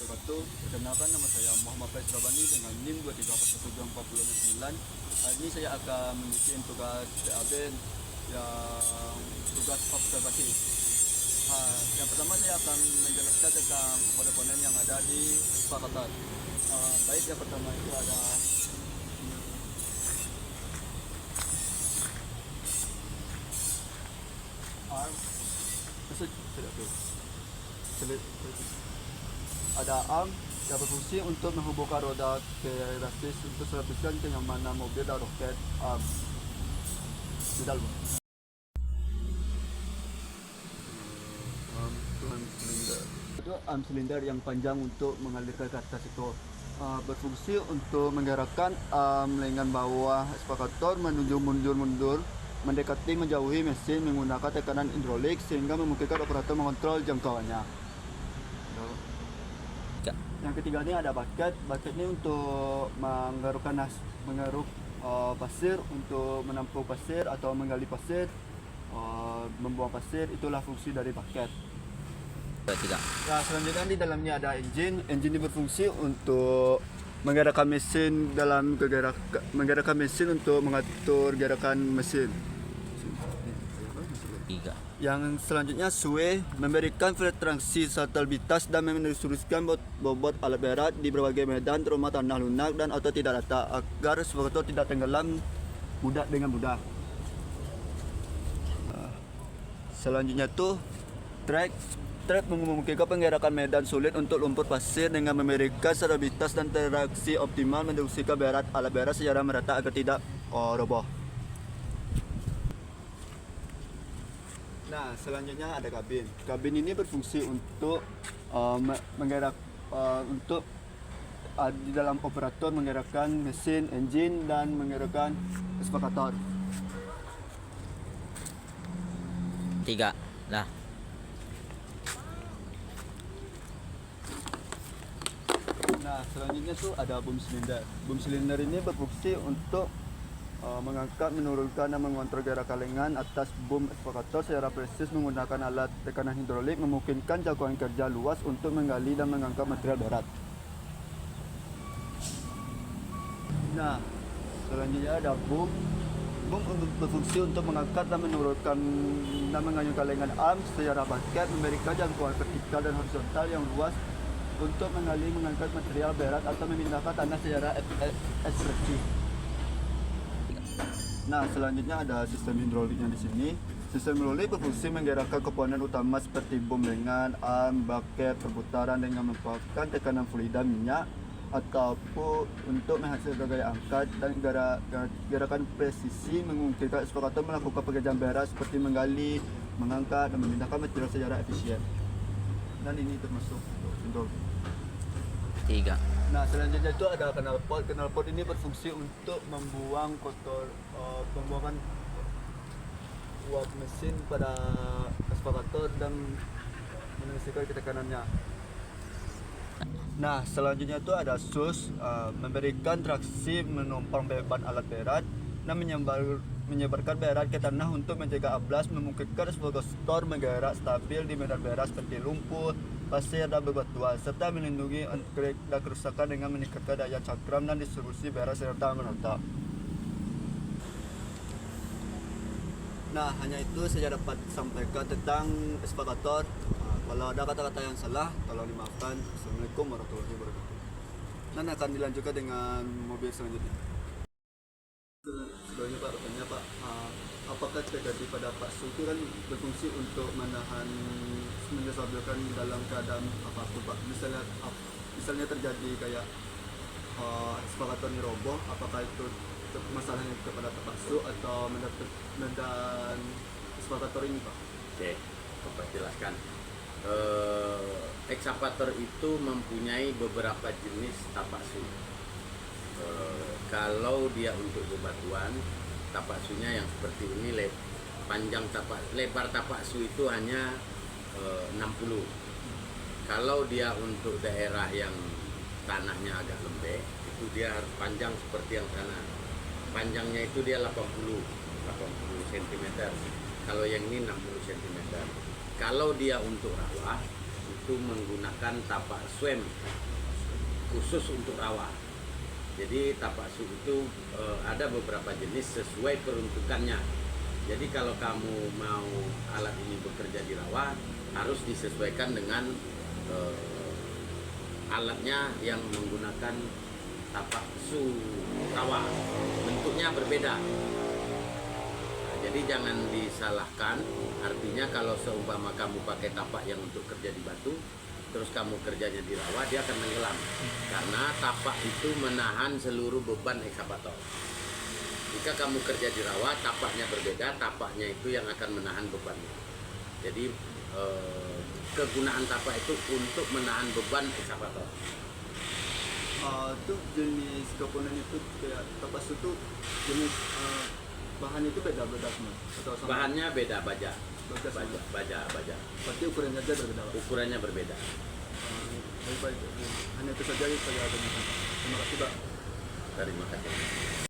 wabarakatuh. Perkenalkan, nama saya Muhammad Faiz Rabani dengan NIM 234749. Hari ini saya akan mengisi tugas PAB yang tugas observasi. Yang pertama saya akan menjelaskan tentang komponen yang ada di kesepakatan. Baik, yang pertama itu ada arm, ada arm yang berfungsi untuk menghubungkan roda ke rasis untuk serviskan kenyamanan mobil dan roket arm di dalam. Itu arm silinder yang panjang untuk mengalirkan ke atas itu. Berfungsi untuk menggerakkan lengan bawah ekskavator mundur, mendekati menjauhi mesin menggunakan tekanan hidrolik sehingga memungkinkan operator mengontrol jangkauannya. Yang ketiga ini ada bucket. Bucket ini untuk mengeruk pasir, untuk menampung pasir atau menggali pasir, membuang pasir. Itulah fungsi dari bucket. Nah, selanjutnya di dalamnya ada engine. Engine ini berfungsi untuk menggerakkan mesin menggerakkan mesin untuk mengatur gerakan mesin. Yang selanjutnya sway, memberikan filtrasi stabilitas dan mendistribusikan bobot alat berat di berbagai medan terutama tanah lunak dan atau tidak rata agar ekskavator tidak tenggelam dengan mudah. Selanjutnya tuh track memungkinkan penggerakan medan sulit untuk lumpur pasir dengan memberikan stabilitas dan interaksi optimal mendistribusikan alat berat secara merata agar tidak roboh. Nah, selanjutnya ada kabin. Kabin ini berfungsi untuk di dalam operator menggerakkan mesin, engine dan menggerakkan ekskavator. 3 lah. Nah, selanjutnya tuh ada boom silinder. Boom silinder ini berfungsi untuk mengangkat, menurunkan dan mengontrol gerakan lengan atas boom ekskavator secara presis menggunakan alat tekanan hidrolik, memungkinkan jangkauan kerja luas untuk menggali dan mengangkat material berat. Nah, selanjutnya ada boom. Boom berfungsi untuk mengangkat dan menurunkan dan mengayunkan lengan arm secara bucket, memberikan jangkauan vertikal dan horizontal yang luas untuk mengangkat material berat atau memindahkan tanah secara efektif. Nah, selanjutnya ada sistem hidroliknya di sini. Sistem hidrolik berfungsi menggerakkan komponen utama seperti bom lengan, arm, bucket, perputaran dengan memanfaatkan tekanan fluida minyak ataupun untuk menghasilkan gaya angkat dan gerakan presisi memungkinkan ekskavator melakukan pekerjaan berat seperti menggali, mengangkat dan memindahkan material secara efisien. Dan ini termasuk hidrolik. 3. Nah, selanjutnya itu ada knalpot. Knalpot ini berfungsi untuk membuangan uap mesin pada ekskavator dan meningkatkan ketekanannya. Nah, selanjutnya itu ada sus, memberikan traksi menumpang beban alat berat dan menyebarkan berat ke tanah untuk mencegah ablas, memungkinkan ekskavator menggerak stabil di medan berat seperti lumpur, pasir dan bebatuan, serta melindungi dan kerusakan dengan meningkatkan daya cakram dan distribusi berat serta menetap. Nah, hanya itu saya dapat sampaikan tentang ekskavator. Kalau ada kata-kata yang salah, tolong dimaafkan. Assalamualaikum warahmatullahi wabarakatuh. Dan akan dilanjutkan dengan mobil selanjutnya. Sebelumnya Pak, bertanya Pak, apakah terjadi pada Pak Su itu kan berfungsi untuk menstabilkan dalam keadaan apapun Pak? Misalnya terjadi kayak ekskavator ini roboh, apakah itu masalahnya kepada Pak Su atau medan ekskavator ini Pak? Oke, Bapak jelaskan. Ekskavator itu mempunyai beberapa jenis tapak su. Kalau dia untuk bebatuan, tapak sunya yang seperti ini, lebar tapak su itu hanya 60. Kalau dia untuk daerah yang tanahnya agak lembek, itu dia harus panjang seperti yang sana. Panjangnya itu dia 80 cm. Kalau yang ini 60 cm. Kalau dia untuk rawa, itu menggunakan tapak swem khusus untuk rawa. Jadi tapak su itu ada beberapa jenis sesuai peruntukannya. Jadi kalau kamu mau alat ini bekerja di rawa, harus disesuaikan dengan alatnya yang menggunakan tapak su rawa. Bentuknya berbeda. Nah, jadi jangan disalahkan. Artinya kalau seumpama kamu pakai tapak yang untuk kerja di batu, terus kamu kerjanya di rawa, dia akan tenggelam. Karena tapak itu menahan seluruh beban ekskavator. Jika kamu kerja di rawa, tapaknya berbeda, tapaknya itu yang akan menahan bebannya. Jadi kegunaan tapak itu untuk menahan beban ekskavator. Itu jenis komponen itu kayak tapak su itu jenis bahan itu beda-beda semua atau sama? Bahannya beda, baja. Baja semua. Baja. Berarti ukurannya aja berbeda, Pak? Ukurannya berbeda. Baik. Hanya itu saja yang saya tanyakan. Terima kasih, Pak. Terima kasih.